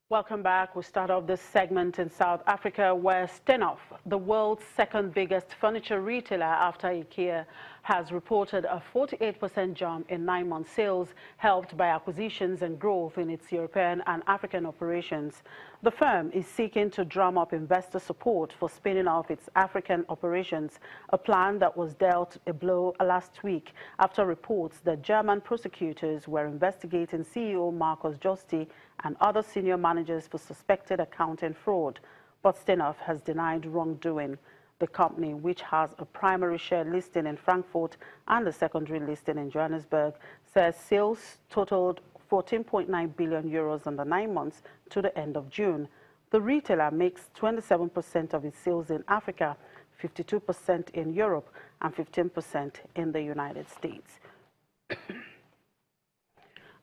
Welcome back. We start off this segment in South Africa, where Steinhoff, the world's second biggest furniture retailer after IKEA, has reported a 48% jump in 9-month sales, helped by acquisitions and growth in its European and African operations. The firm is seeking to drum up investor support for spinning off its African operations, a plan that was dealt a blow last week after reports that German prosecutors were investigating CEO Markus Josti and other senior managers for suspected accounting fraud. But Steinhoff has denied wrongdoing. The company, which has a primary share listing in Frankfurt and a secondary listing in Johannesburg, says sales totaled 14.9 billion euros in the 9 months to the end of June. The retailer makes 27% of its sales in Africa, 52% in Europe, and 15% in the United States.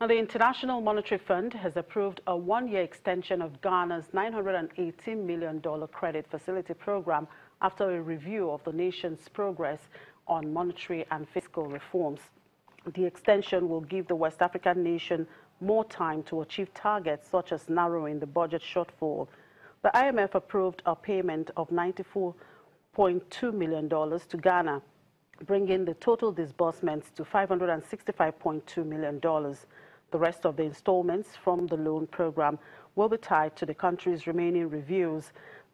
Now, the International Monetary Fund has approved a 1-year extension of Ghana's $918 million credit facility program after a review of the nation's progress on monetary and fiscal reforms. The extension will give the West African nation more time to achieve targets such as narrowing the budget shortfall. The IMF approved a payment of $94.2 million to Ghana, bringing the total disbursements to $565.2 million. The rest of the installments from the loan program will be tied to the country's remaining reviews.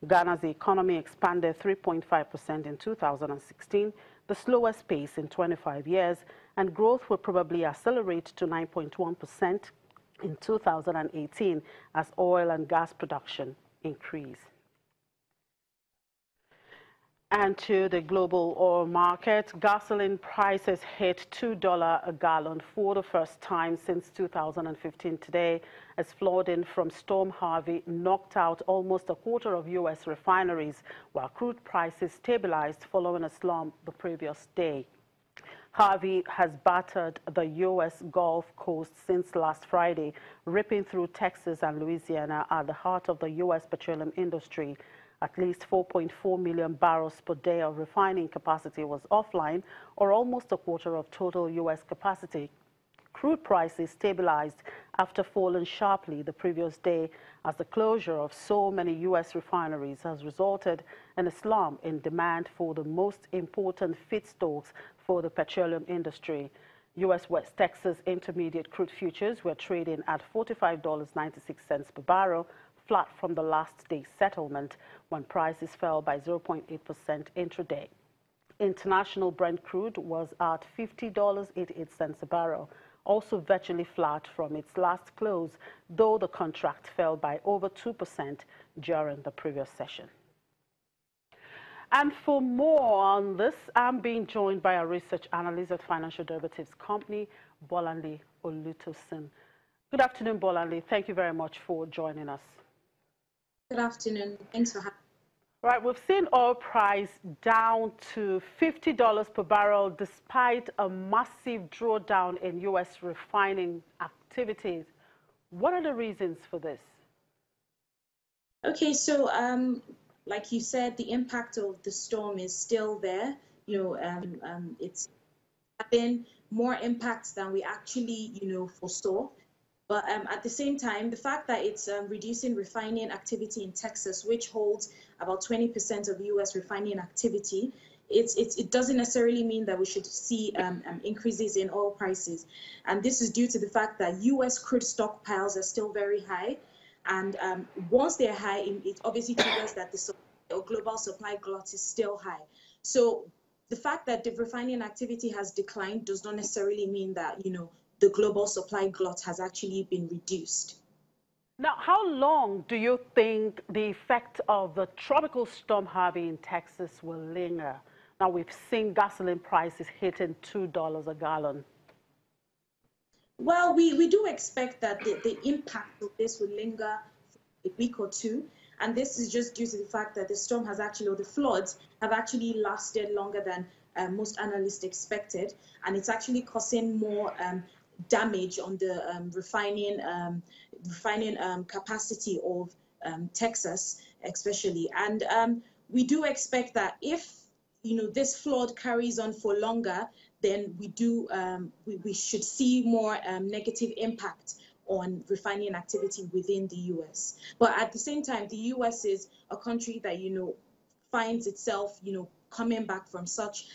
Ghana's economy expanded 3.5% in 2016, the slowest pace in 25 years, and growth will probably accelerate to 9.1% in 2018 as oil and gas production increase. And to the global oil market, gasoline prices hit $2 a gallon for the first time since 2015 today, as flooding from Storm Harvey knocked out almost a quarter of U.S. refineries, while crude prices stabilized following a slump the previous day. Harvey has battered the U.S. Gulf Coast since last Friday, ripping through Texas and Louisiana at the heart of the U.S. petroleum industry. At least 4.4 million barrels per day of refining capacity was offline, or almost a quarter of total U.S. capacity. Crude prices stabilized after falling sharply the previous day, as the closure of so many U.S. refineries has resulted in a slump in demand for the most important feedstocks for the petroleum industry. U.S. West Texas Intermediate crude futures were trading at $45.96 per barrel, flat from the last day's settlement, when prices fell by 0.8% intraday. International Brent crude was at $50.88 a barrel, also virtually flat from its last close, though the contract fell by over 2% during the previous session. And for more on this, I'm being joined by a research analyst at financial derivatives company, Bolanle Olutosin. Good afternoon, Bolanle. Thank you very much for joining us. Good afternoon. Thanks for having me. Right, we've seen oil price down to $50 per barrel despite a massive drawdown in U.S. refining activities. What are the reasons for this? Okay, so like you said, the impact of the storm is still there. It's having more impacts than we actually, foresaw. But at the same time, the fact that it's reducing refining activity in Texas, which holds about 20% of U.S. refining activity, it doesn't necessarily mean that we should see increases in oil prices. And this is due to the fact that U.S. crude stockpiles are still very high. And once they're high, it obviously triggers that the global supply glut is still high. So the fact that the refining activity has declined does not necessarily mean that, the global supply glut has actually been reduced. Now, how long do you think the effect of the tropical storm Harvey in Texas will linger? Now, we've seen gasoline prices hitting $2 a gallon. Well, we do expect that the impact of this will linger for a week or two. And this is just due to the fact that the storm has actually, or the floods have actually lasted longer than most analysts expected. And it's actually causing more damage on the refining capacity of Texas, especially. And we do expect that if this flood carries on for longer, then we should see more negative impact on refining activity within the US. But at the same time, the US is a country that, finds itself, coming back from such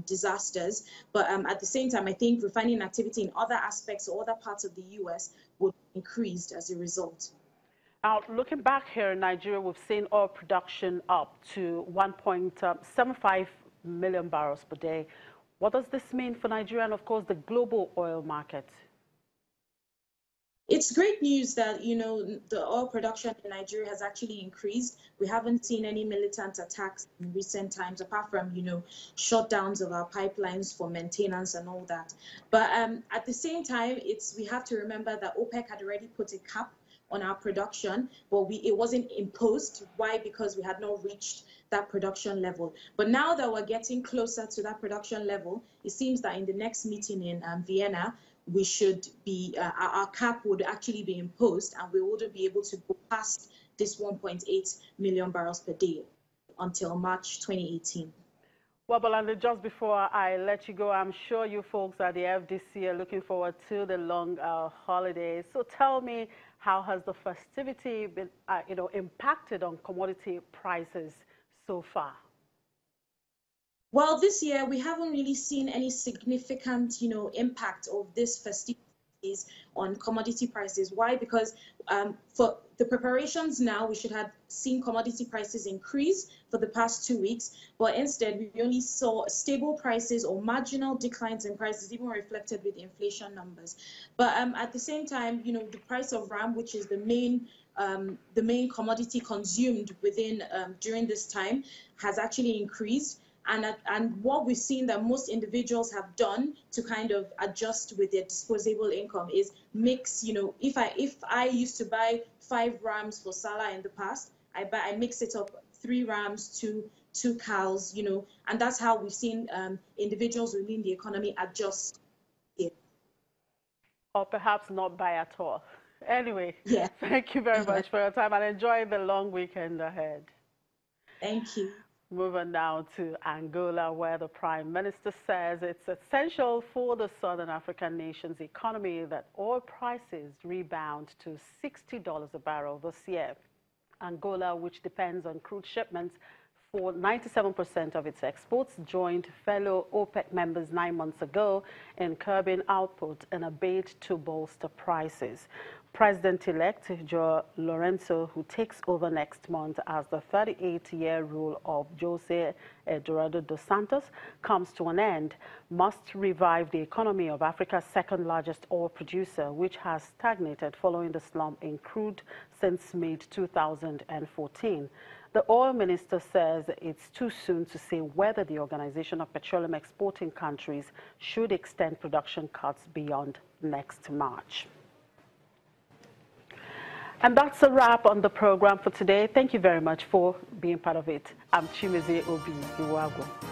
disasters. But at the same time, I think refining activity in other aspects or other parts of the US would increase as a result. Now, looking back here in Nigeria, we've seen oil production up to 1.75 million barrels per day. What does this mean for Nigeria and, of course, the global oil market? It's great news that, the oil production in Nigeria has actually increased. We haven't seen any militant attacks in recent times, apart from, shutdowns of our pipelines for maintenance and all that. But at the same time, we have to remember that OPEC had already put a cap on our production, but it wasn't imposed. Why? Because we had not reached that production level. But now that we're getting closer to that production level, it seems that in the next meeting in Vienna, we should be, our cap would actually be imposed, and we wouldn't be able to go past this 1.8 million barrels per day until March 2018. Well, Bolande, just before I let you go, I'm sure you folks at the FDC are looking forward to the long holidays. So tell me, how has the festivity been, impacted on commodity prices so far? Well, this year we haven't really seen any significant, impact of this festivities on commodity prices. Why? Because for the preparations now, we should have seen commodity prices increase for the past 2 weeks, but instead we only saw stable prices or marginal declines in prices, even reflected with inflation numbers. But at the same time, the price of RAM, which is the main commodity consumed within during this time, has actually increased. And what we've seen that most individuals have done to kind of adjust with their disposable income is mix, if I used to buy 5 rams for Salah in the past, I mix it up 3 rams to 2 cows, and that's how we've seen individuals within the economy adjust. Or perhaps not buy at all. Anyway, yeah. Thank you very much for your time, and enjoy the long weekend ahead. Thank you. Moving now to Angola, where the Prime Minister says it's essential for the Southern African nation's economy that oil prices rebound to $60 a barrel this year. Angola, which depends on crude shipments for 97% of its exports, joined fellow OPEC members 9 months ago in curbing output in a bid to bolster prices. President-elect João Lourenço, who takes over next month as the 38-year rule of José Eduardo dos Santos comes to an end, must revive the economy of Africa's second-largest oil producer, which has stagnated following the slump in crude since mid-2014. The oil minister says it's too soon to say whether the Organization of Petroleum Exporting Countries should extend production cuts beyond next March. And that's a wrap on the program for today. Thank you very much for being part of it. I'm Chimezie Obi Iwago.